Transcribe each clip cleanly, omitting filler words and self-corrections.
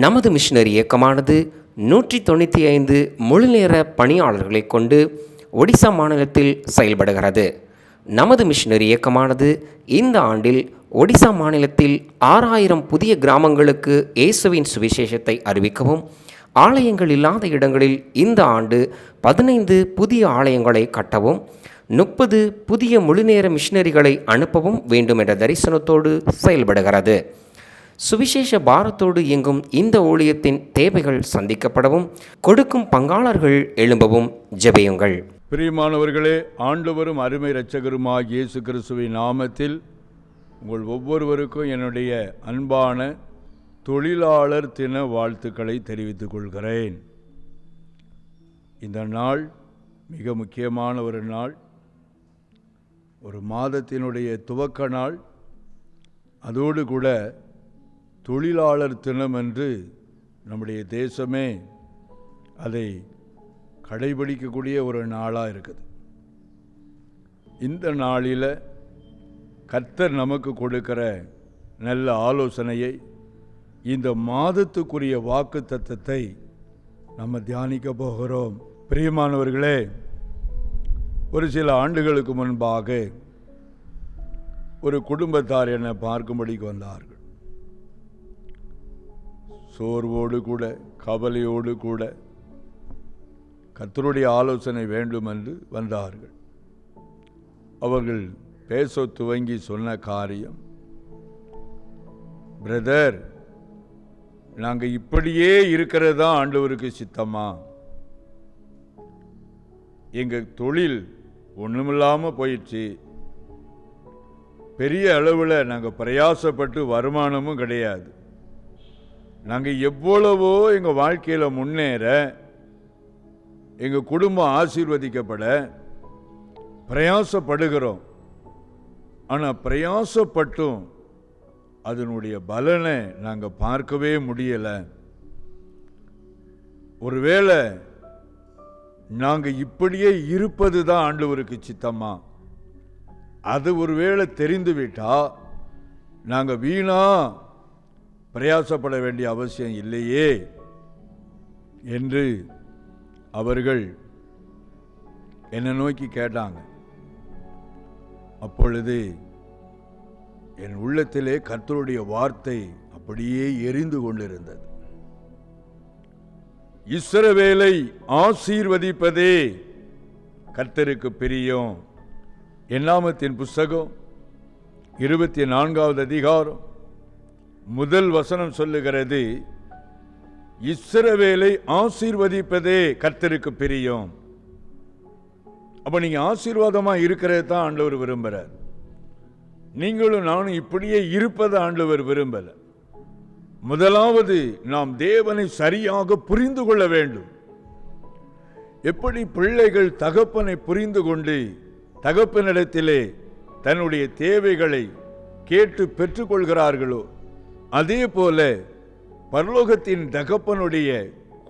நமது மிஷனரி இயக்கமானது 195 முழுநேர பணியாளர்களை கொண்டு ஒடிசா மாநிலத்தில் செயல்படுகிறது. நமது மிஷனரி இயக்கமானது இந்த ஆண்டில் ஒடிசா மாநிலத்தில் 6000 புதிய கிராமங்களுக்கு இயேசுவின் சுவிசேஷத்தை அறிவிக்கவும், ஆலயங்கள் இல்லாத இடங்களில் இந்த ஆண்டு 15 புதிய ஆலயங்களை கட்டவும், 30 புதிய முழுநேர மிஷனரிகளை அனுப்பவும் வேண்டும் என்ற தரிசனத்தோடு செயல்படுகிறது. சுவிசேஷ பாரத்தோடு இயங்கும் இந்த ஊழியத்தின் தேவைகள் சந்திக்கப்படவும், கொடுக்கும் பங்காளர்கள் எழும்பவும் ஜெபியுங்கள். பிரியமானவர்களே, ஆண்டவரும் அருமை இரட்சகருமாகிய இயேசு கிறிஸ்துவின் நாமத்தில் உங்கள் ஒவ்வொருவருக்கும் என்னுடைய அன்பான தொழிலாளர் தின வாழ்த்துக்களை தெரிவித்துக் கொள்கிறேன். இந்த நாள் மிக முக்கியமான ஒரு நாள், ஒரு மாதத்தினுடைய துவக்க நாள். அதோடு கூட தொழிலாளர் தினம் என்று நம்முடைய தேசமே அதை கடைபிடிக்கக்கூடிய ஒரு நாளாக இருக்குது. இந்த நாளில் கர்த்தர் நமக்கு கொடுக்கிற நல்ல ஆலோசனையை, இந்த மாதத்துக்குரிய வாக்கு தத்தத்தை நம்ம தியானிக்க போகிறோம். பிரியமானவர்களே, ஒரு சில ஆண்டுகளுக்கு முன்பாக ஒரு குடும்பத்தார் என்னை பார்க்கும்படிக்கு வந்தார்கள். சோர்வோடு கூட கவலையோடு கூட கர்த்தருடைய ஆலோசனை வேண்டும் என்று வந்தார்கள். அவர்கள் பேச துவங்கி சொன்ன காரியம், பிரதர், நாங்கள் இப்படியே இருக்கிறது தான் ஆண்டவருக்கு சித்தமா? எங்கள் தொழில் ஒன்றுமில்லாமல் போயிடுச்சு. பெரிய அளவில் நாங்கள் பிரயாசப்பட்டு வருமானமும் கிடையாது. நாங்கள் எவ்வளவோ எங்கள் வாழ்க்கையில் முன்னேற, எங்கள் குடும்பம் ஆசீர்வதிக்கப்பட பிரயாசப்படுகிறோம். ஆனால் பிரயாசப்பட்டும் அதனுடைய பலனை நாங்கள் பார்க்கவே முடியலை. ஒருவேளை நாங்கள் இப்படியே இருப்பது தான் ஆண்டவருக்கு சித்தமா? அது ஒருவேளை தெரிந்துவிட்டா நாங்கள் வீணா பிரயாசப்பட வேண்டிய அவசியம் இல்லையே என்று அவர்கள் என்னை நோக்கி கேட்டாங்க. அப்பொழுது என் உள்ளத்திலே கர்த்தருடைய வார்த்தை அப்படியே எரிந்து கொண்டிருந்தது. இஸ்ரவேலை ஆசீர்வதிப்பதே கர்த்தருக்கு பிரியம். என்னாமத்தின் புஸ்தகம் 24வது அதிகாரம் முதல் வசனம் சொல்லுகிறது, இஸ்ரவேலை ஆசீர்வதிப்பதே கர்த்தருக்கு பிரியம். அப்ப நீங்க ஆசீர்வாதமா இருக்கிறது தான் ஆண்டவர் விரும்புகிறார். நீங்களும் நானும் இப்படியே இருப்பதை ஆண்டவர் விரும்பல. முதலாவது நாம் தேவனை சரியாக புரிந்து கொள்ள வேண்டும். எப்படி பிள்ளைகள் தகப்பனை புரிந்து கொண்டு தகப்பனிடத்திலே தன்னுடைய தேவைகளை கேட்டு பெற்றுக்கொள்கிறார்களோ, அதே போல பரலோகத்தின் தகப்பனுடைய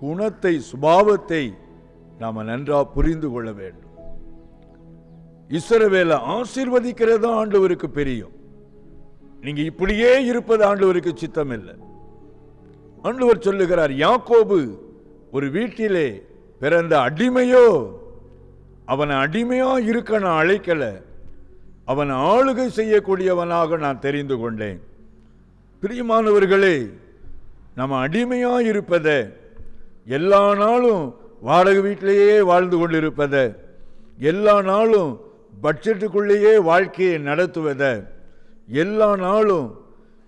குணத்தை, சுபாவத்தை நாம் நன்றாக புரிந்து கொள்ள வேண்டும். இஸ்ரவேலை ஆசீர்வதிக்கிறதா ஆண்டவருக்கு பிரியம். நீங்க இப்படியே இருப்பது ஆண்டவருக்கு சித்தம் இல்லை. ஆண்டவர் சொல்லுகிறார், யாக்கோபு ஒரு வீட்டிலே பிறந்த அடிமையோ, அவனை அடிமையா இருக்க நான் அழைக்கல, அவனை ஆளுகை செய்யக்கூடியவனாக நான் தெரிந்து கொண்டேன். பிரியமானவர்களே, நம்ம அடிமையா இருப்பத, எல்லா நாளும் வாடகை வீட்டிலேயே வாழ்ந்து கொண்டிருப்பத, எல்லா நாளும் பட்ஜெட்டுக்குள்ளேயே வாழ்க்கையை நடத்துவத, எல்லா நாளும்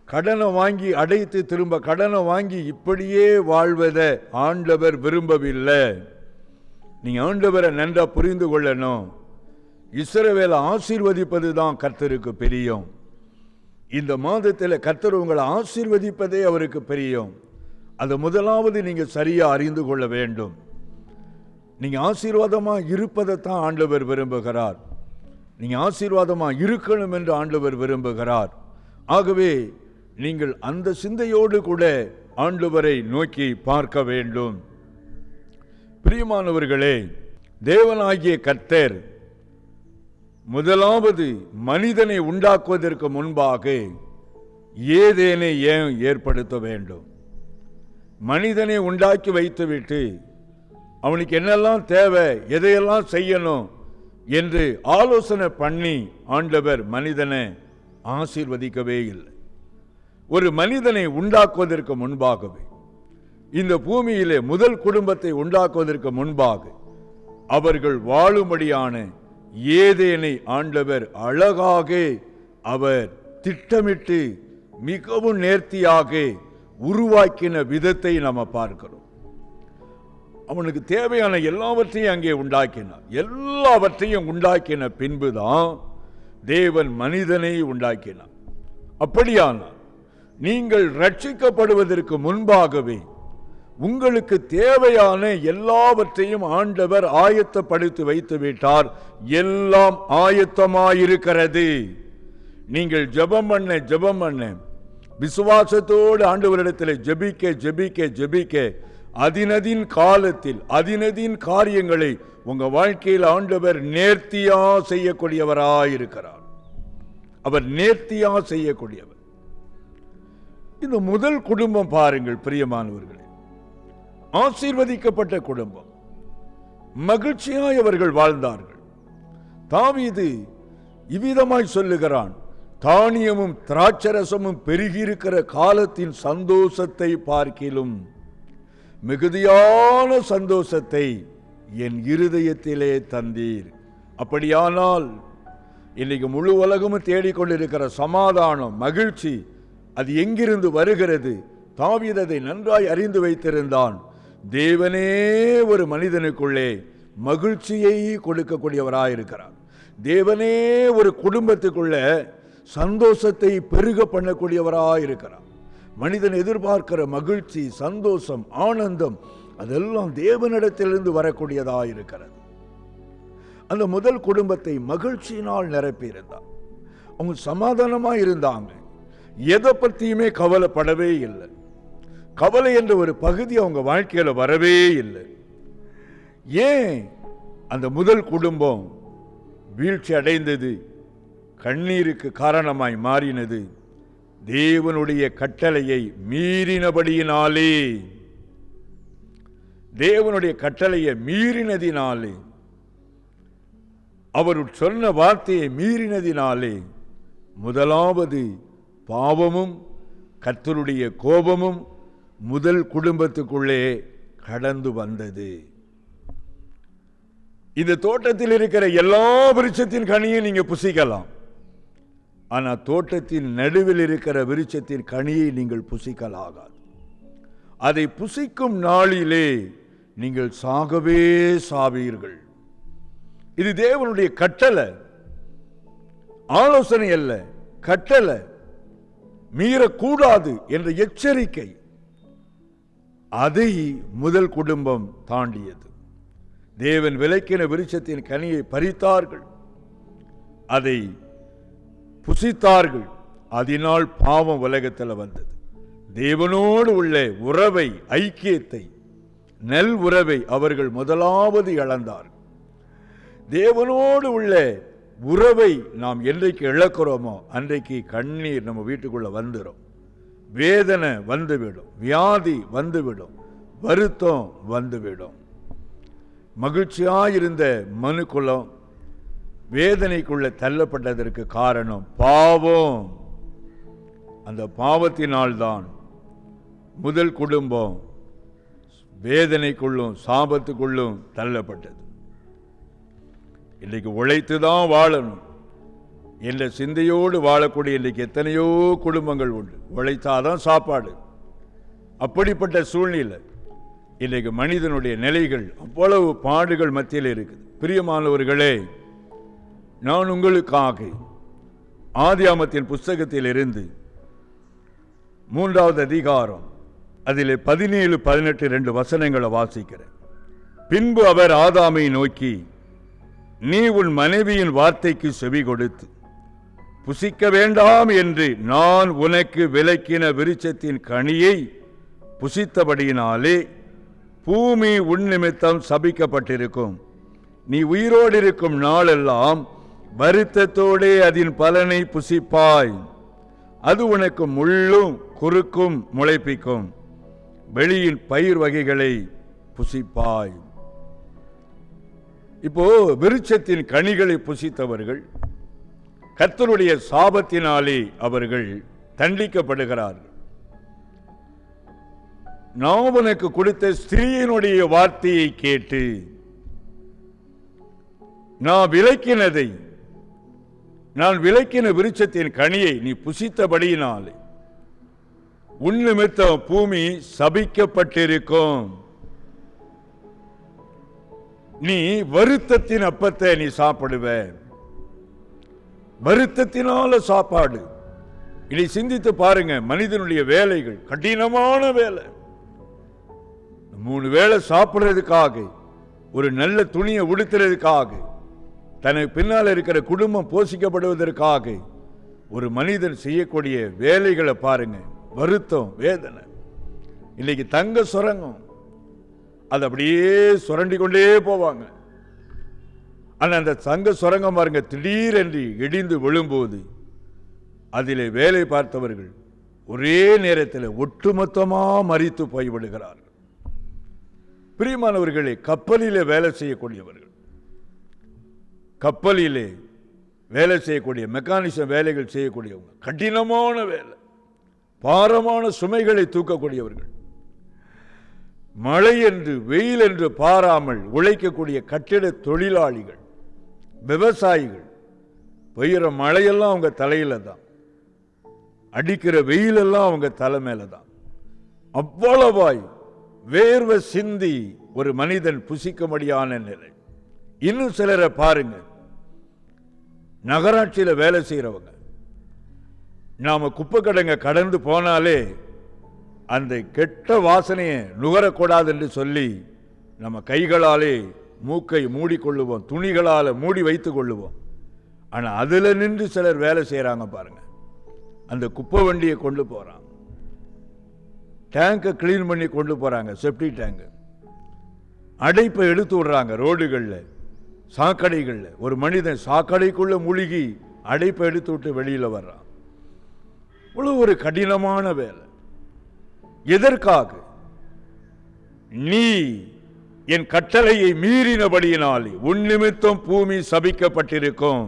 கடனை வாங்கி அடைத்து திரும்ப கடனை வாங்கி இப்படியே வாழ்வத ஆண்டவர் விரும்பவில்லை. நீங்க ஆண்டவரை நன்றா புரிந்து கொள்ளணும். இஸ்ரவேலை ஆசீர்வதிப்பது தான் கர்த்தருக்கு பிரியம். இந்த மாதத்தில் கர்த்தர் உங்களை ஆசீர்வதிப்பதே அவருக்கு பிரியம். அது முதலாவது நீங்க சரியா அறிந்து கொள்ள வேண்டும். நீங்க ஆசீர்வாதமா இருப்பதைத்தான் ஆண்டவர் விரும்புகிறார். நீங்க ஆசீர்வாதமா இருக்கணும் என்று ஆண்டவர் விரும்புகிறார். ஆகவே நீங்கள் அந்த சிந்தையோடு கூட ஆண்டவரை நோக்கி பார்க்க வேண்டும். பிரியமானவர்களே, தேவனாகிய கர்த்தர் முதலாவது மனிதனை உண்டாக்குவதற்கு முன்பாக ஏதேனை ஏன் ஏற்படுத்த வேண்டும்? மனிதனை உண்டாக்கி வைத்துவிட்டு அவனுக்கு என்னெல்லாம் தேவை, எதையெல்லாம் செய்யணும் என்று ஆலோசனை பண்ணி ஆண்டவர் மனிதனை ஆசீர்வதிக்கவே இல்லை. ஒரு மனிதனை உண்டாக்குவதற்கு முன்பாகவே, இந்த பூமியிலே முதல் குடும்பத்தை உண்டாக்குவதற்கு முன்பாக அவர்கள் வாழும்படியான ஏதேனை ஆண்டவர் அழகாக அவர் திட்டமிட்டு மிகவும் நேர்த்தியாக உருவாக்கின விதத்தை நாம் பார்க்கிறோம். அவனுக்கு தேவையான எல்லாவற்றையும் அங்கே உண்டாக்கினார். எல்லாவற்றையும் உண்டாக்கின பின்புதான் தேவன் மனிதனை உண்டாக்கினார். அப்படியானால் நீங்கள் ரட்சிக்கப்படுவதற்கு முன்பாகவே உங்களுக்கு தேவையான எல்லாவற்றையும் ஆண்டவர் ஆயத்தப்படுத்தி வைத்து விட்டார். எல்லாம் ஆயத்தமாயிருக்கிறது. நீங்கள் ஜெபம் பண்ண விசுவாசத்தோடு ஆண்டவரிடத்தில் ஜெபிக்க அதினதின் காலத்தில் அதினதின் காரியங்களை உங்க வாழ்க்கையில் ஆண்டவர் நேர்த்தியா செய்யக்கூடியவராயிருக்கிறார். அவர் நேர்த்தியா செய்யக்கூடியவர். இந்த முதல் குடும்பம் பாருங்கள் பிரியமானவர்களே, ஆசீர்வதிக்கப்பட்ட குடும்பம். மகிழ்ச்சியாய் அவர்கள் வாழ்ந்தார்கள். தாவீது இவ்விதமாய் சொல்லுகிறான், தானியமும் திராட்சரசமும் பெருகியிருக்கிற காலத்தின் சந்தோஷத்தை பார்க்கிலும் மிகுதியான சந்தோஷத்தை என் இருதயத்திலே தந்தீர். அப்படியானால் இன்னைக்கு முழு உலகமும் தேடிக்கொண்டிருக்கிற சமாதானம், மகிழ்ச்சி, அது எங்கிருந்து வருகிறது? தாவீது அதை நன்றாய் அறிந்து வைத்திருந்தான். தேவனே ஒரு மனிதனுக்குள்ளே மகிழ்ச்சியை கொடுக்கக்கூடியவராயிருக்கிறார். தேவனே ஒரு குடும்பத்துக்குள்ள சந்தோஷத்தை பெருக பண்ணக்கூடியவராயிருக்கிறார். மனிதன் எதிர்பார்க்கிற மகிழ்ச்சி, சந்தோஷம், ஆனந்தம் அதெல்லாம் தேவனிடத்திலிருந்து வரக்கூடியதாயிருக்கிறது. அந்த முதல் குடும்பத்தை மகிழ்ச்சியினால் நிரப்பியிருந்தார். அவங்க சமாதானமாக இருந்தாங்க. எதை பற்றியுமே கவலைப்படவே இல்லை. கவலை என்ற ஒரு பகுதி அவங்க வாழ்க்கையில வரவே இல்லை. ஏன் அந்த முதல் குடும்பம் வீழ்ச்சி அடைந்தது, கண்ணீருக்கு காரணமாய் மாறினது? தேவனுடைய கட்டளையை மீறினபடியினாலே, தேவனுடைய கட்டளையை மீறினதினாலே, அவர் சொன்ன வார்த்தையை மீறினதினாலே முதலாவது பாவமும் கர்த்தருடைய கோபமும் முதல் குடும்பத்துக்குள்ளே கடந்து வந்தது. இந்த தோட்டத்தில் இருக்கிற எல்லா விருட்சத்தின் கனியை நீங்க புசிக்கலாம். ஆனா தோட்டத்தின் நடுவில் இருக்கிற விருட்சத்தின் கனியை நீங்கள் புசிக்கலாகாது. அதை புசிக்கும் நாளிலே நீங்கள் சாகவே சாவீர்கள். இது தேவனுடைய கட்டளை, ஆலோசனை அல்ல, கட்டளை. மீறக்கூடாது என்ற எச்சரிக்கை. அதை முதல் குடும்பம் தாண்டியது. தேவன் விலக்கின விருட்சத்தின் கனியை பறித்தார்கள், அதை புசித்தார்கள். அதனால் பாவம் உலகத்தில் வந்தது. தேவனோடு உள்ள உறவை, ஐக்கியத்தை, நல் உறவை அவர்கள் முதலாவது இழந்தார்கள். தேவனோடு உள்ள உறவை நாம் என்றைக்கு இழக்கிறோமோ அன்றைக்கு கண்ணீர் நம்ம வீட்டுக்குள்ள வந்துடும், வேதனை வந்துவிடும், வியாதி வந்துவிடும், வருத்தம் வந்துவிடும். மகிழ்ச்சியாயிருந்த மனுக்குலம் வேதனைக்குள்ள தள்ளப்பட்டதற்கு காரணம் பாவம். அந்த பாவத்தினால்தான் முதல் குடும்பம் வேதனைக்குள்ளும் சாபத்துக்குள்ளும் தள்ளப்பட்டது. இன்றைக்கு உழைத்துதான் வாழணும் என்ற சிந்தையோடு வாழக்கூடிய இன்றைக்கு எத்தனையோ குடும்பங்கள் உண்டு. உழைத்தாதான் சாப்பாடு. அப்படிப்பட்ட சூழ்நிலை இன்றைக்கு மனிதனுடைய நிலைகள் அவ்வளவு பாடுகள் மத்தியில் இருக்குது. பிரியமானவர்களே, நான் உங்களுக்காக ஆதியாமத்தின் புஸ்தகத்தில் இருந்து 3வது அதிகாரம் அதில் 17, 18 2 வசனங்களை வாசிக்கிறேன். பின்பு அவர் ஆதாமை நோக்கி, நீ உன் மனைவியின் வார்த்தைக்கு செவி கொடுத்து புசிக்க வேண்டாம் என்று நான் உனக்கு விலக்கின விருட்சத்தின் கனியை புசித்தபடியினாலே பூமி உன் நிமித்தம் சபிக்கப்பட்டிருக்கும். நீ உயிரோடு இருக்கும் நாளெல்லாம் வருத்தத்தோடே அதன் பலனை புசிப்பாய். அது உனக்கு முள்ளும் குறுக்கும் முளைப்பிக்கும். வெளியின் பயிர் வகைகளை புசிப்பாய். இப்போ விருட்சத்தின் கனிகளை புசித்தவர்கள் கர்த்தருடைய சாபத்தினாலே அவர்கள் தண்டிக்கப்படுகிறார்கள். நான் உனக்கு கொடுத்த ஸ்திரீயினுடைய வார்த்தையை கேட்டு நான் விலக்கின விருட்சத்தின் கனியை நீ புசித்தபடியினாலே உன் நிமித்தம் பூமி சபிக்கப்பட்டிருக்கும். நீ வருத்தத்தின் அப்பத்தை நீ சாப்பிடுவ. வருத்தத்தினால சாப்பாடு. இனி சிந்தித்து பாருங்க, மனிதனுடைய வேலைகள் கடினமான வேலை. 3 வேளை சாப்பிடுறதுக்காக, ஒரு நல்ல துணியை உடுத்துறதுக்காக, தனக்கு பின்னால் இருக்கிற குடும்பம் போஷிக்கப்படுவதற்காக ஒரு மனிதன் செய்யக்கூடிய வேலைகளை பாருங்க. வருத்தம், வேதனை. இன்னைக்கு தங்க சுரங்கம், அது அப்படியே சுரண்டி கொண்டே போவாங்க. ஆனால் அந்த தங்க சுரங்கம் பாருங்க, திடீரென்று இடிந்து விழும்போது அதிலே வேலை பார்த்தவர்கள் ஒரே நேரத்தில் ஒட்டுமொத்தமாக மரித்து போய்விடுகிறார்கள். பிரியமானவர்களே, கப்பலிலே வேலை செய்யக்கூடியவர்கள், கப்பலிலே வேலை செய்யக்கூடிய மெக்கானிசம் வேலைகள் செய்யக்கூடியவங்க, கடினமான வேலை, பாரமான சுமைகளை தூக்கக்கூடியவர்கள், மழை என்று வெயில் என்று பாராமல் உழைக்கக்கூடிய கட்டிட தொழிலாளிகள், விவசாயிகள், பெய்கிற மழையெல்லாம் அவங்க தலையில தான், அடிக்கிற வெயிலெல்லாம் அவங்க தலை மேல தான். அவ்வளவாய் வேர்வை சிந்தி ஒரு மனிதன் புசிக்கும்படியான நிலை. இன்னும் சிலரை பாருங்க, நகராட்சியில் வேலை செய்கிறவங்க, நாம குப்பை கடங்க கடந்து போனாலே அந்த கெட்ட வாசனையை நுகரக்கூடாது என்று சொல்லி நம்ம கைகளாலே மூக்கை மூடிக்கொள்ளுவோம், துணிகளால் மூடி வைத்துக் கொள்ளுவோம். ஆனால் அதில் நின்று சிலர் வேலை செய்கிறாங்க பாருங்க. அந்த குப்பை வண்டியை கொண்டு போகிறாங்க, டேங்கை கிளீன் பண்ணி கொண்டு போகிறாங்க, செப்டி டேங்கு, அடைப்பை எடுத்து விடுறாங்க ரோடுகளில், சாக்கடைகளில். ஒரு மனிதன் சாக்கடைக்குள்ளே மூழ்கி அடைப்பை எடுத்து விட்டு வெளியில் வர்றான். இவ்வளவு ஒரு கடினமான வேலை. எதற்காக? நீ என் கட்டளையை மீறினபடியினாலே உன் நிமித்தம் பூமி சபிக்கப்பட்டிருக்கும்.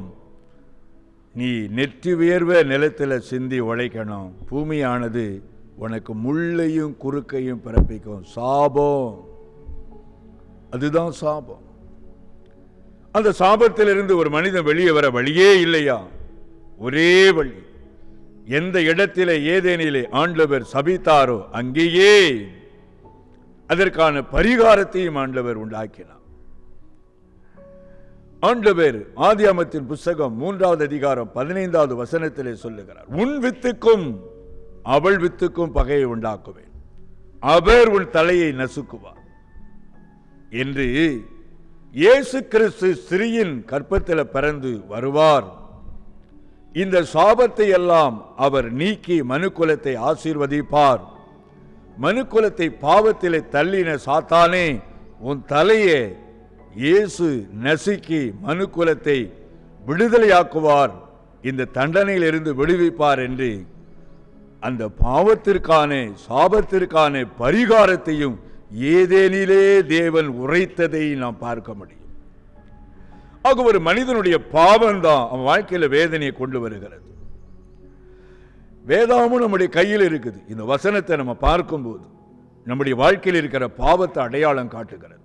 நீ நெற்றி வியர்வை நிலத்தில் சிந்தி உழைக்கணும். பூமியானது உனக்கு முள்ளையும் குறுக்கையும் பிறப்பிக்கும். சாபம், அதுதான் சாபம். அந்த சாபத்திலிருந்து ஒரு மனிதன் வெளியே வர வழியே இல்லையா? ஒரே வழி, எந்த இடத்திலே ஏதேனிலே ஆண்டவர் சபித்தாரோ அங்கேயே அதற்கான பரிகாரத்தையும் ஆண்டவர் உண்டாக்கினார். ஆண்டவர் ஆதியாகமத்தின் புத்தகம் 3வது அதிகாரம் 15வது வசனத்திலே சொல்லுகிறார், உன் வித்துக்கும் அவள் வித்துக்கும் பகையை உண்டாக்குவேன், அவர் உன் தலையை நசுக்குவார் என்று. இயேசு கிறிஸ்து ஸ்திரீயின் கற்பத்தில் பிறந்து வருவார். இந்த சாபத்தை எல்லாம் அவர் நீக்கி மனுக்குலத்தை ஆசீர்வதிப்பார். மனுக்குலத்தை பாவத்திலே தள்ளின சாத்தானே, உன் தலையை இயேசு நசுக்கி மனுக்குலத்தை விடுதலையாக்குவார், இந்த தண்டனையிலிருந்து விடுவிப்பார் என்று அந்த பாவத்திற்கான சாபத்திற்கான பரிகாரத்தையும் ஏதேனிலே தேவன் உரைத்ததை நாம் பார்க்க முடியும். ஆக ஒரு மனிதனுடைய பாவம் தான் அவன் வாழ்க்கையில் வேதனையை கொண்டு வருகிறது. வேதாமும் நம்முடைய கையில் இருக்குது. இந்த வசனத்தை நம்ம பார்க்கும்போது நம்முடைய வாழ்க்கையில் இருக்கிற பாவத்தை அடையாளம் காட்டுகிறது.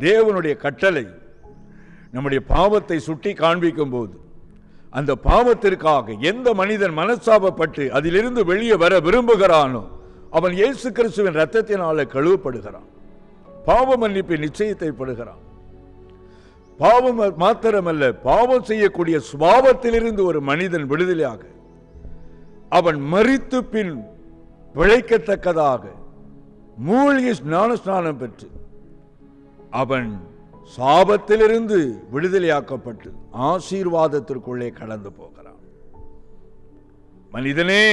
தேவனுடைய கட்டளை நம்முடைய பாவத்தை சுட்டி காண்பிக்கும் போது அந்த பாவத்திற்காக எந்த மனிதன் மனசாபப்பட்டு அதிலிருந்து வெளியே வர விரும்புகிறானோ அவன் இயேசு கிறிஸ்துவின் இரத்தத்தினால கழுவப்படுகிறான், பாவ மன்னிப்பு நிச்சயத்தை படுகிறான். பாவம் மாத்திரமல்ல, பாவம் செய்யக்கூடிய சுபாவத்திலிருந்து ஒரு மனிதன் விடுதலையாக அவன் மரித்து பின் பிழைக்கத்தக்கதாக மூழ்கி ஞானஸ்நானம் பெற்று அவன் சாபத்திலிருந்து விடுதலையாக்கப்பட்டு ஆசீர்வாதத்திற்குள்ளே கடந்து போகிறான். மனிதனே,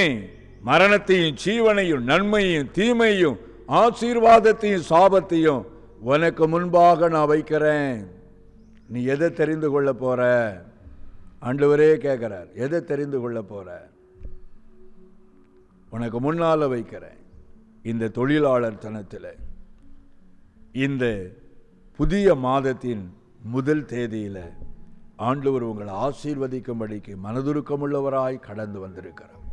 மரணத்தையும் ஜீவனையும் நன்மையும் தீமையும் ஆசீர்வாதத்தையும் சாபத்தையும் உனக்கு முன்பாக நான் வைக்கிறேன். நீ எதை தெரிந்து கொள்ள போற? ஆண்டவரே கேட்கிறார், எதை தெரிந்து கொள்ள போற? உனக்கு முன்னால வைக்கிறேன். இந்த தொழிலாளர் தனத்தில் இந்த புதிய மாதத்தின் முதல் தேதியில் ஆண்டவர் உங்களை ஆசீர்வதிக்கும்படிக்கு மனதுருக்கமுள்ளவராய் கடந்து வந்திருக்கிறார்.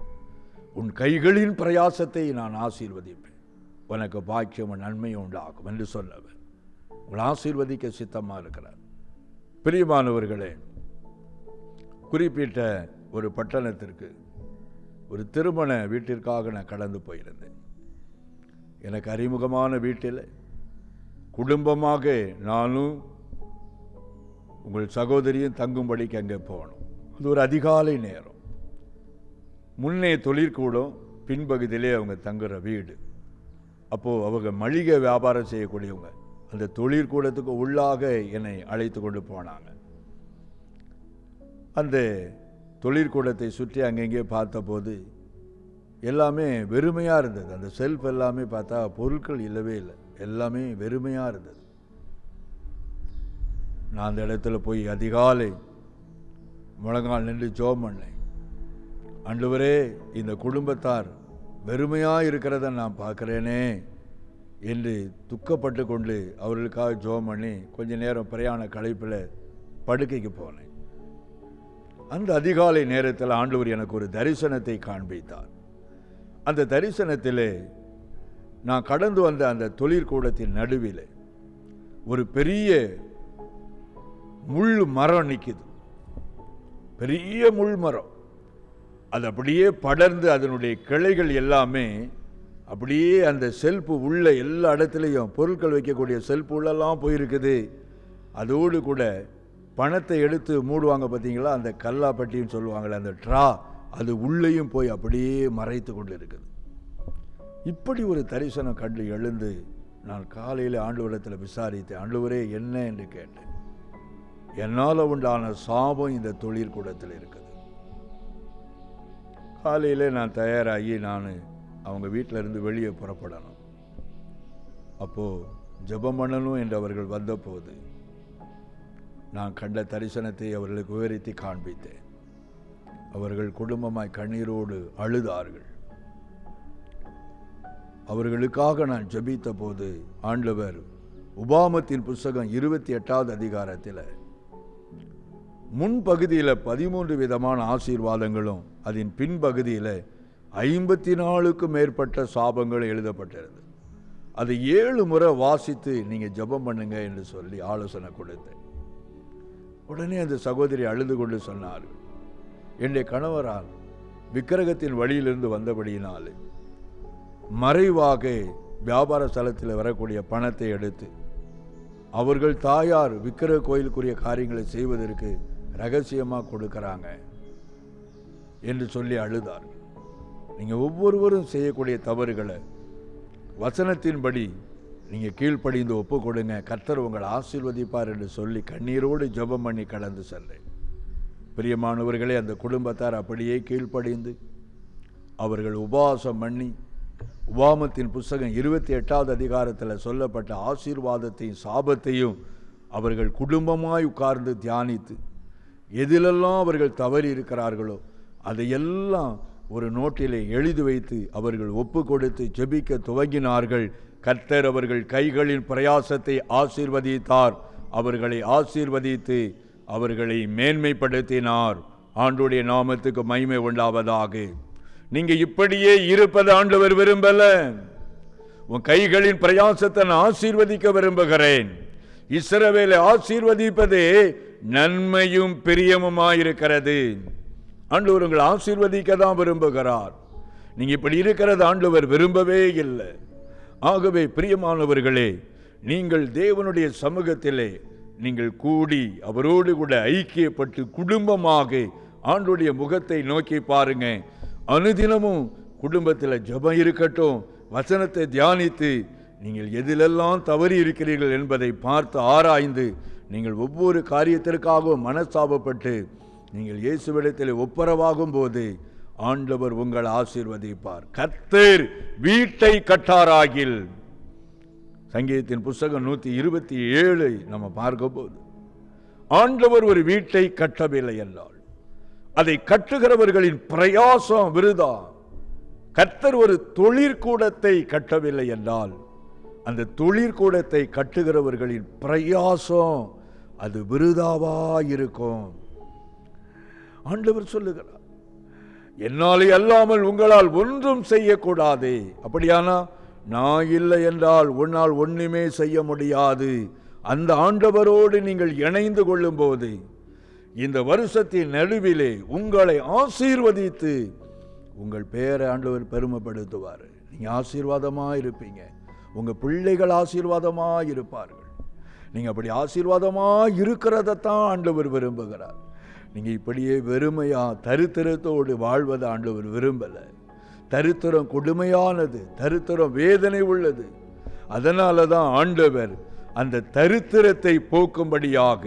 உன் கைகளின் பிரயாசத்தை நான் ஆசீர்வதிப்பேன், உனக்கு பாக்கியமும் நன்மையும் உண்டாகும் என்று சொன்னவர் உங்களை ஆசீர்வதிக்க சித்தமாக இருக்கிறார். பிரியமானவர்களே, குறிப்பிட்ட ஒரு பட்டணத்திற்கு ஒரு திருமண வீட்டிற்காக நான் கடந்து போயிருந்தேன். எனக்கு அறிமுகமான வீட்டில் குடும்பமாக நானும் உங்கள் சகோதரியும் தங்கும்படிக்கு அங்கே போகணும். அது ஒரு அதிகாலை நேரம். முன்னே தொழிற்கூடம், பின்பகுதியிலே அவங்க தங்குற வீடு. அப்போது அவங்க மளிகை வியாபாரம் செய்யக்கூடியவங்க. அந்த தொழிற்கூடத்துக்கு உள்ளாக என்னை அழைத்து கொண்டு போனாங்க. அந்த தொழிற்கூடத்தை சுற்றி அங்கங்கே பார்த்தபோது எல்லாமே வெறுமையாக இருந்தது. அந்த செல்ஃப் எல்லாமே பார்த்தா பொருட்கள் இல்லவே இல்லை, எல்லாமே வெறுமையாக இருந்தது. நான் அந்த இடத்துல போய் அதிகாலை முழங்கால் நின்று ஜெபம் பண்ணேன். ஆண்டவரே, இந்த குடும்பத்தார் வெறுமையாக இருக்கிறத நான் பார்க்குறேனே என்று துக்கப்பட்டு கொண்டு அவர்களுக்காக ஜெபம் பண்ணி கொஞ்ச நேரம் பிரயாண களைப்பில் படுக்கைக்கு போனேன். அந்த அதிகாலை நேரத்தில் ஆண்டவர் எனக்கு ஒரு தரிசனத்தை காண்பித்தார். அந்த தரிசனத்திலே நான் கடந்து வந்த அந்த தொழிற்கூடத்தின் நடுவில் ஒரு பெரிய முள் மரம் நிற்குது. பெரிய முள் மரம். அது அப்படியே படர்ந்து அதனுடைய கிளைகள் எல்லாமே அப்படியே அந்த செல்ஃபு உள்ள எல்லா இடத்துலையும் பொருட்கள் வைக்கக்கூடிய செல்ஃபு உள்ளெல்லாம் போயிருக்குது. அதோடு கூட பணத்தை எடுத்து மூடுவாங்க பார்த்தீங்களா, அந்த கல்லாப்பட்டின்னு சொல்லுவாங்களே, அந்த ட்ரா, அது உள்ளேயும் போய் அப்படியே மறைத்து கொண்டு இருக்குது. இப்படி ஒரு தரிசனம் கண்டு எழுந்து நான் காலையில் ஆண்டவரிடத்தில் விசாரித்தேன். ஆண்டவரே, என்ன என்று கேட்டேன். என்னால் உண்டான சாபம் இந்த தொழிற்கூடத்தில் இருக்குது. காலையில் நான் தயாராகி நான் அவங்க வீட்டில் இருந்து வெளியே புறப்படணும். அப்போது ஜெபம் பண்ணணும் என்று அவர்கள் வந்தபோது நான் கண்ட தரிசனத்தை அவர்களுக்கு விவரித்து காண்பித்தேன். அவர்கள் குடும்பமாய் கண்ணீரோடு அழுதார்கள். அவர்களுக்காக நான் ஜெபித்த போது ஆண்டவர் உபாமத்தின் புஸ்தகம் 28வது அதிகாரத்தில் முன்பகுதியில் 13 விதமான ஆசீர்வாதங்களும் அதன் பின்பகுதியில் 54க்கும் மேற்பட்ட சாபங்கள் எழுதப்பட்டிருந்தது. அதை 7 முறை வாசித்து நீங்கள் ஜெபம் பண்ணுங்க என்று சொல்லி ஆலோசனை கொடுத்தேன். உடனே அந்த சகோதரி அழுது கொண்டு சொன்னார்கள், என்னுடைய கணவரால் விக்கிரகத்தின் வழியிலிருந்து வந்தபடியினால் மறைவாக வியாபார ஸ்தலத்தில் வரக்கூடிய பணத்தை எடுத்து அவர்கள் தாயார் விக்கிரக கோயிலுக்குரிய காரியங்களை செய்வதற்கு ரகசியமாக கொடுக்கறாங்க என்று சொல்லி அழுதார்கள். நீங்கள் ஒவ்வொருவரும் செய்யக்கூடிய தவறுகளை வசனத்தின்படி நீங்கள் கீழ்ப்படிந்து ஒப்பு கொடுங்க, கர்த்தர் உங்களை ஆசீர்வதிப்பார் என்று சொல்லி கண்ணீரோடு ஜெபம் பண்ணி கடந்து சென்றேன். பிரியமானவர்களே, அந்த குடும்பத்தார் அப்படியே கீழ்ப்படிந்து அவர்கள் உபவாசம் பண்ணி உபாமத்தின் புஸ்தகம் 28வது அதிகாரத்தில் சொல்லப்பட்ட ஆசீர்வாதத்தையும் சாபத்தையும் அவர்கள் குடும்பமாய் உட்கார்ந்து தியானித்து எதிலெல்லாம் அவர்கள் தவறி இருக்கிறார்களோ அதையெல்லாம் ஒரு நோட்டிலே எழுதி வைத்து அவர்கள் ஒப்பு கொடுத்து ஜெபிக்க துவங்கினார்கள். கர்த்தர் அவர்கள் கைகளின் பிரயாசத்தை ஆசீர்வதித்தார். அவர்களை ஆசீர்வதித்து அவர்களை மேன்மைப்படுத்தினார். ஆண்டவருடைய நாமத்துக்கு மகிமை உண்டாவதாக. நீங்க இப்படியே இருப்பது ஆண்டவர் விரும்பல. உன் கைகளின் பிரயாசத்தை நான் ஆசீர்வதிக்க விரும்புகிறேன். இஸ்ரவேலை ஆசீர்வதிப்பதே நன்மையும் பிரியமுமாயிருக்கிறது. ஆண்டவர் உங்களை ஆசீர்வதிக்க தான் விரும்புகிறார். நீங்க இப்படி இருக்கிறது ஆண்டவர் விரும்பவே இல்லை. ஆகவே பிரியமானவர்களே, நீங்கள் தேவனுடைய சமூகத்திலே நீங்கள் கூடி அவரோடு கூட ஐக்கியப்பட்டு குடும்பமாக ஆண்டவருடைய முகத்தை நோக்கி பாருங்க. அனுதினமும் குடும்பத்தில் ஜெபம் இருக்கட்டும். வசனத்தை தியானித்து நீங்கள் எதிலெல்லாம் தவறி இருக்கிறீர்கள் என்பதை பார்த்து ஆராய்ந்து நீங்கள் ஒவ்வொரு காரியத்திற்காகவும் மனஸ்தாபப்பட்டு நீங்கள் இயேசுவிடத்தில் ஒப்புரவாகும் போது ஆண்டவர் உங்களை ஆசீர்வதிப்பார். கர்த்தர் வீட்டை கட்டாராகில், சங்கீதத்தின் புஸ்தகம் 127 நம்ம பார்க்கும் போது ஆண்டவர் ஒரு வீட்டை கட்டவில்லை என்றால் அதை கட்டுகிறவர்களின் பிரயாசம் விருதா. கர்த்தர் ஒரு தொழிற்கூடத்தை கட்டவில்லை என்றால் அந்த தொழிற்கூடத்தை கட்டுகிறவர்களின் பிரயாசம் அது விருதாவா இருக்கும். ஆண்டவர் சொல்லுகிறார், என்னாலே அல்லாமல் உங்களால் ஒன்றும் செய்யக்கூடாதே. அப்படியானா நான் இல்லை என்றால் உன்னால் ஒண்ணுமே செய்ய முடியாது. அந்த ஆண்டவரோடு நீங்கள் இணைந்து கொள்ளும் போது இந்த வருஷத்தின் நடுவிலே உங்களை ஆசீர்வதித்து உங்கள் பேரை ஆண்டவர் பெருமைப்படுத்துவார். நீங்க ஆசீர்வாதமா இருப்பீங்க. உங்க பிள்ளைகள் ஆசீர்வாதமா இருப்பார்கள். நீங்க அப்படி ஆசீர்வாதமா இருக்கிறதத்தான் ஆண்டவர் விரும்புகிறார். நீங்க இப்படியே வெறுமையா தரித்திரத்தோடு வாழ்வதை ஆண்டவர் விரும்பல. தரித்திரம் கொடுமையானது, தரித்திரம் வேதனை உள்ளது. அதனால தான் ஆண்டவர் அந்த தரித்திரத்தை போக்கும்படியாக,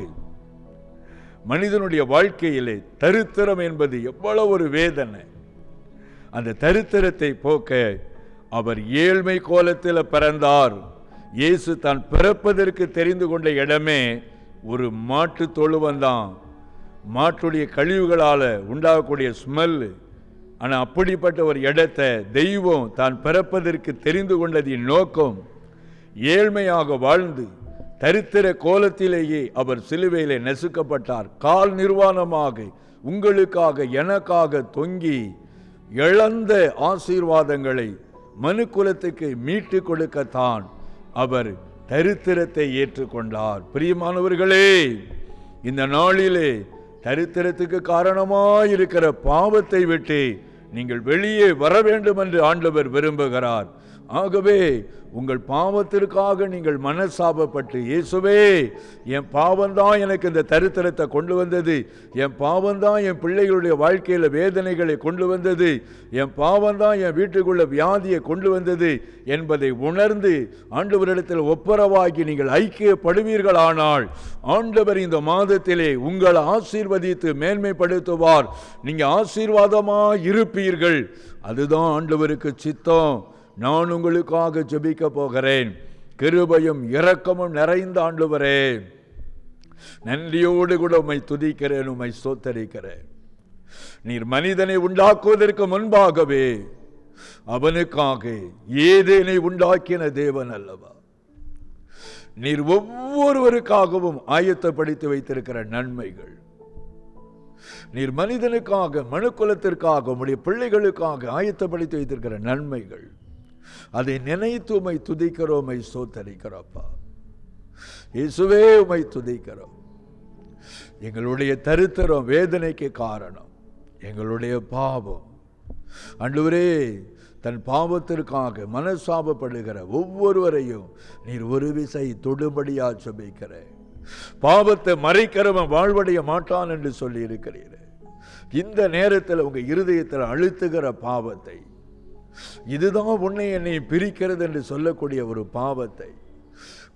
மனிதனுடைய வாழ்க்கையிலே தரித்திரம் என்பது எவ்வளவு ஒரு வேதனை, அந்த தரித்திரத்தை போக்க அவர் ஏழ்மை கோலத்தில் பிறந்தார். இயேசு தான் பிறப்பதற்கு தெரிந்து கொண்ட இடமே ஒரு மாட்டு தொழுவந்தான். மாட்டுடைய கழிவுகளால் உண்டாகக்கூடிய ஸ்மெல். ஆனால் அப்படிப்பட்ட ஒரு இடத்தை தெய்வம் தான் பிறப்பதற்கு தெரிந்து கொண்டதின் நோக்கம், ஏழ்மையாக வாழ்ந்து தரித்திர கோலத்திலேயே அவர் சிலுவையிலே நெசுக்கப்பட்டார். கால் நிர்வாணமாக உங்களுக்காக எனக்காக தொங்கி இழந்த ஆசீர்வாதங்களை மனுக்குலத்துக்கு மீட்டு கொடுக்கத்தான் அவர் தரித்திரத்தை ஏற்றுக்கொண்டார். பிரியமானவர்களே, இந்த நாளிலே தரித்திரத்துக்கு காரணமாயிருக்கிற பாவத்தை விட்டு நீங்கள் வெளியே வர வேண்டும் என்று ஆண்டவர் விரும்புகிறார். ஆகவே உங்கள் பாவத்திற்காக நீங்கள் மனசாபப்பட்டு, இயேசுவே என் பாவம்தான் எனக்கு இந்த தரித்திரத்தை கொண்டு வந்தது, என் பாவம்தான் என் பிள்ளைகளுடைய வாழ்க்கையில் வேதனைகளை கொண்டு வந்தது, என் பாவம்தான் என் வீட்டுக்குள்ள வியாதியை கொண்டு வந்தது என்பதை உணர்ந்து ஆண்டவரிடத்தில் ஒப்புரவாகி நீங்கள் ஐக்கியப்படுவீர்களானால் ஆண்டவர் இந்த மாதத்திலே உங்களை ஆசீர்வதித்து மேன்மைப்படுத்துவார். நீங்க ஆசீர்வாதமா இருப்பீர்கள். அதுதான் ஆண்டவருக்கு சித்தம். நான் உங்களுக்காக ஜெபிக்க போகிறேன். கிருபையும் இரக்கமும் நிறைந்த ஆண்டவரே, நன்றியோடு கூட உம்மை துதிக்கிறேன், உம்மை ஸ்தோத்தரிக்கிறேன். நீர் மனிதனை உண்டாக்குவதற்கு முன்பாகவே அவனுக்காக ஏதேனை உண்டாக்கின தேவன் அல்லவா? நீர் ஒவ்வொருவருக்காகவும் ஆயத்தப்படுத்தி வைத்திருக்கிற நன்மைகள், நீர் மனிதனுக்காக மனுக்குலத்திற்காக உம்முடைய பிள்ளைகளுக்காக ஆயத்தப்படுத்தி வைத்திருக்கிற நன்மைகள், அதை நினைத்து உம்மை துதிக்கிறோம், உம்மை ஸ்தோத்தரிக்கிறோம்ப்பா. இயேசுவே உம்மை துதிக்கிறோம். எங்களுடைய தரித்திரம் வேதனைக்கு காரணம் எங்களுடைய பாவம். ஆண்டவரே, தன் பாவத்திற்காக மனசாபப்படுகிற ஒவ்வொருவரையும் நீர் ஒரு விசை தொடும்படியா ஜெபிக்கிற. பாவத்தை மறைக்கிறவன் வாழ்வடைய மாட்டான் என்று சொல்லி இருக்கிறீர். இந்த நேரத்தில் உங்க இருதயத்தில் அழுத்துகிற பாவத்தை, இதுதான் உன்னை என்னை பிரிக்கிறது என்று சொல்லக்கூடிய ஒரு பாவத்தை,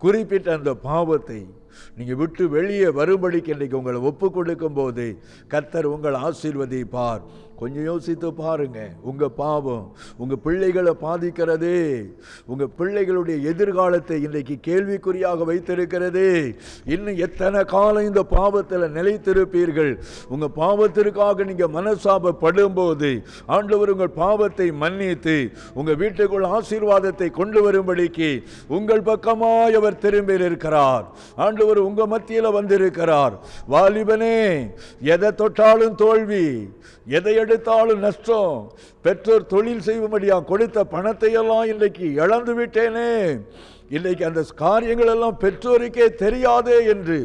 குறிப்பிட்ட அந்த பாவத்தை நீங்க விட்டு வெளியே வரும்படிக்கு இன்றைக்கு உங்களை ஒப்பு கொடுக்கும் போது கர்த்தர் உங்களை ஆசீர்வதிப்பார். கொஞ்சம் யோசித்து பாருங்க. உங்க பாவம் உங்க பிள்ளைகளை பாதிக்கிறது. உங்க பிள்ளைகளுடைய எதிர்காலத்தை இன்றைக்கு கேள்விக்குறியாக வைத்திருக்கிறது. இன்னும் எத்தனை காலம் இந்த பாவத்தில் நிலைத்திருப்பீர்கள்? உங்க பாவத்திற்காக நீங்க மனசாபப்படும் போது ஆண்டவர் உங்கள் பாவத்தை மன்னித்து உங்க வீட்டுக்குள் ஆசீர்வாதத்தை கொண்டு வரும்படிக்கு உங்கள் பக்கமாய் அவர் திரும்பி இருக்கிறார். ஆண்டவர் உங்க மத்தியில் வந்திருக்கிறார். வாலிபனே, எதை தொட்டாலும் தோல்வி, எதை எடுத்தாலும் நஷ்டம். பெற்றோர் தொழில் செய்யும்படியா கொடுத்த பணத்தை எல்லாம் இன்றைக்கு இழந்து விட்டேனே, இன்றைக்கு அந்த காரியங்கள் எல்லாம் பெற்றோருக்கே தெரியாதே என்று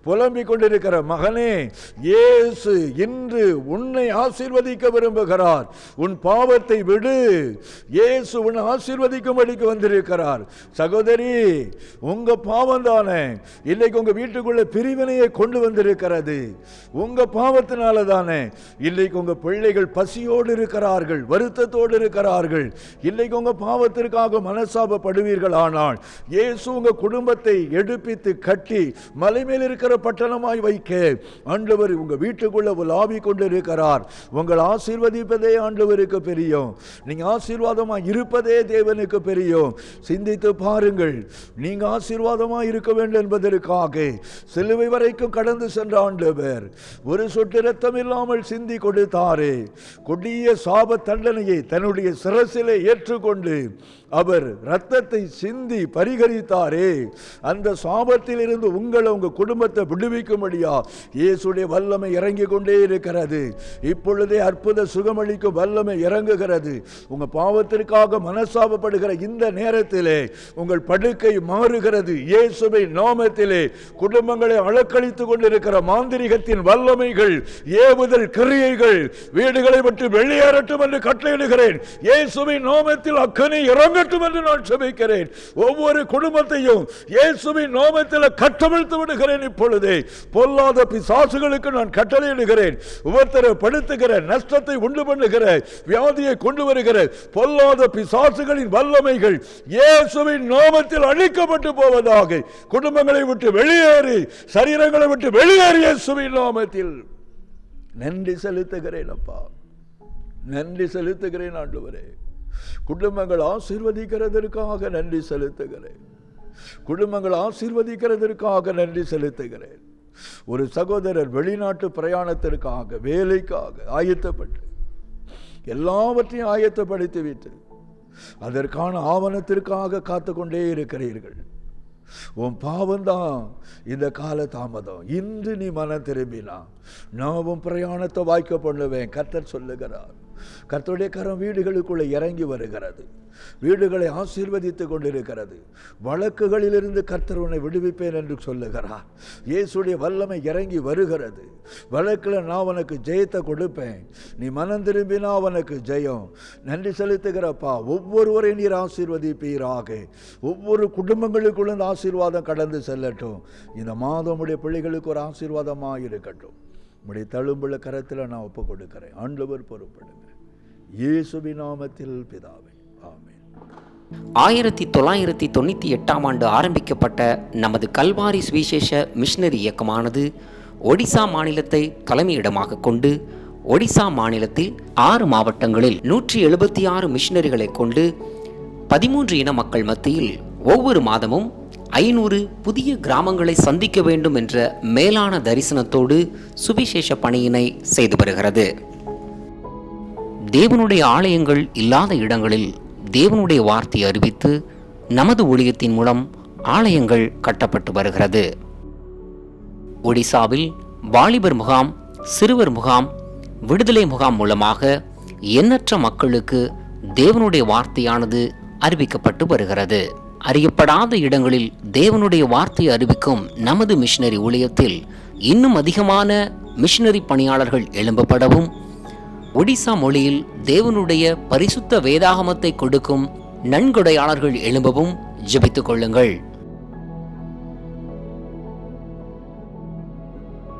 புலம்பிக் கொண்டிருக்கிற மகனே, இயேசு இன்று உன்னை ஆசீர்வதிக்க விரும்புகிறார். உன் பாவத்தை விடு. இயேசு உன்னை ஆசீர்வதிக்கும்படிக்கு வந்திருக்கிறார். சகோதரி, உங்க பாவம் தானே இன்னைக்கு உங்க வீட்டுக்குள்ள பிரிவினையை கொண்டு வந்திருக்கிறது. உங்க பாவத்தினால தானே இன்னைக்கு உங்க பிள்ளைகள் பசியோடு இருக்கிறார்கள், வருத்தத்தோடு இருக்கிறார்கள். இன்னைக்கு உங்க பாவத்திற்காக மனசாபப்படுவீர்கள். ஆனால் இயேசு உங்க குடும்பத்தை எடுப்பித்து கட்டி மலை மேல் இருக்கிற பட்டணமாய் வைக்க ஆண்டவர் உங்க வீட்டுக்குள்ள உலாவி கொண்டு இருக்கிறார். உங்கள் ஆசீர்வதிப்பதே ஆண்டவருக்கு பெரியும். நீங்க ஆசீர்வாதமாய் இருப்பதே தேவனுக்கு பெரியும். சிந்தித்து பாருங்கள். நீங்க ஆசீர்வாதமாய் இருக்க வேண்டும் என்பதற்காக சிலுவை வரைக்கும் கடந்து சென்ற ஆண்டவர் ஒரு சொட்டு இரத்தம் இல்லாமல் சிந்தி கொடுத்தாரே. கொடிய சாப தண்டனையை தன்னுடைய சிரசிலே ஏற்றுக்கொண்டு அவர் இரத்தத்தை சிந்தி பரிகரித்தாரே. அந்த சாபத்தில் இருந்து உங்களை உங்க குடும்பத்தை விடுவிக்கும்படியா இயேசுடைய வல்லமை இறங்கி கொண்டே இருக்கிறது. இப்பொழுதே அற்புத சுகமளிக்கும் வல்லமை இறங்குகிறது. உங்க பாவத்திற்காக மனசாபப்படுகிற இந்த நேரத்திலே உங்கள் படுக்கை மாறுகிறது. இயேசுவை நாமத்திலே குடும்பங்களை அலக்களித்துக் கொண்டிருக்கிற மாந்திரிகத்தின் வல்லமைகள், ஏவுதல் கிரியைகள் வீடுகளை விட்டு வெளியேறட்டும் என்று கட்டளையிடுகிறேன். இயேசுவின் நாமத்தில் அக்கனி இறங்கட்டும் என்று நான் ஜெபிக்கிறேன். ஒவ்வொரு குடும்பத்தையும் இயேசுவின் நாமத்தில் கட்டவிழ்த்து விடுகிறேன். இப்பொழுதே பொல்லாத பிசாசுகளுக்கு நான் கட்டளையிடுகிறேன். உபத்திரப்படுத்துகிற, நஷ்டத்தை உண்டு பண்ணுகிற, வியாதியை கொண்டு வருகிற பொல்லாத பிசாசுகளின் வல்லமைகள் இயேசுவின் நாமத்தில் அழிக்கப்பட்டு போவதாக. குடும்பங்களை விட்டு வெளியேறி, சரீரங்களை விட்டு வெளியேறி இயேசுவின் நாமத்தில் நன்றி செலுத்துகிறேன். அப்பா, நன்றி செலுத்துகிறேன் ஆண்டவரே. குடும்பங்கள் ஆசீர்வதிக்கிறதற்காக நன்றி செலுத்துகிறேன். குடும்பங்கள் ஆசீர்வதிக்கிறதற்காக நன்றி செலுத்துகிறேன். ஒரு சகோதரர் வெளிநாட்டு பிரயாணத்திற்காக, வேலைக்காக ஆயத்தப்பட்டு எல்லாவற்றையும் ஆயத்தப்படுத்தி விட்டு அதற்கான ஆவணத்திற்காக காத்து கொண்டே இருக்கிறீர்கள். உன் பாவம்தான் இந்த கால தாமதம். இன்று நீ மனம் திரும்பினா நான் உன் பிரயாணத்தை வாய்க்க பண்ணுவேன். கர்த்தர் சொல்லுகிறார். கர்த்தருடைய கரம் வீடுகளுக்குள்ளே இறங்கி வருகிறது. வீடுகளை ஆசீர்வதித்துக் கொண்டிருக்கிறது. வழக்குகளிலிருந்து கர்த்தர் உன்னை விடுவிப்பேன் என்று சொல்லுகிறார். இயேசுடைய வல்லமை இறங்கி வருகிறது. வழக்கில் நான் உனக்கு ஜெயத்தை கொடுப்பேன். நீ மனம் திரும்பினா அவனுக்கு ஜெயம். நன்றி செலுத்துகிறப்பா. ஒவ்வொருவரை நீர் ஆசீர்வதிப்பீராக. ஒவ்வொரு குடும்பங்களுக்குள்ள இந்த ஆசீர்வாதம் கடந்து செல்லட்டும். இந்த மாதம் உடைய பிள்ளைகளுக்கு ஒரு ஆசீர்வாதமாக இருக்கட்டும். உடைய தழும்புள்ள கரத்தில் நான் ஒப்பு கொடுக்கிறேன். ஆண்டவர் பொறுப்படுங்க. இயேசுவின் நாமத்தில் பிதாவே, ஆமென். 1998ஆம் ஆண்டு ஆரம்பிக்கப்பட்ட நமது கல்வாரி சுவிசேஷ மிஷனரி இயக்கமானது ஒடிசா மாநிலத்தை தலைமையிடமாக கொண்டு ஒடிசா மாநிலத்தில் 6 மாவட்டங்களில் 176 மிஷனரிகளை கொண்டு 13 இன மக்கள் மத்தியில் ஒவ்வொரு மாதமும் 500 புதிய கிராமங்களை சந்திக்க வேண்டும் என்ற மேலான தரிசனத்தோடு சுவிசேஷ பணியினை செய்து வருகிறது. தேவனுடைய ஆலயங்கள் இல்லாத இடங்களில் தேவனுடைய வார்த்தை அறிவித்து நமது ஊழியத்தின் மூலம் ஆலயங்கள் கட்டப்பட்டு வருகிறது. ஒடிசாவில் வாலிபர் முகாம், சிறுவர் முகாம், விடுதலை முகாம் மூலமாக எண்ணற்ற மக்களுக்கு தேவனுடைய வார்த்தையானது அறிவிக்கப்பட்டு வருகிறது. அறியப்படாத இடங்களில் தேவனுடைய வார்த்தையை அறிவிக்கும் நமது மிஷனரி ஊழியத்தில் இன்னும் அதிகமான மிஷனரி பணியாளர்கள் எழும்பப்படவும், ஒடிசா மொழியில் தேவனுடைய பரிசுத்த வேதாகமத்தை கொடுக்கும் நன்கொடையாளர்கள் எழும்பவும் ஜெபித்துக் கொள்ளுங்கள்.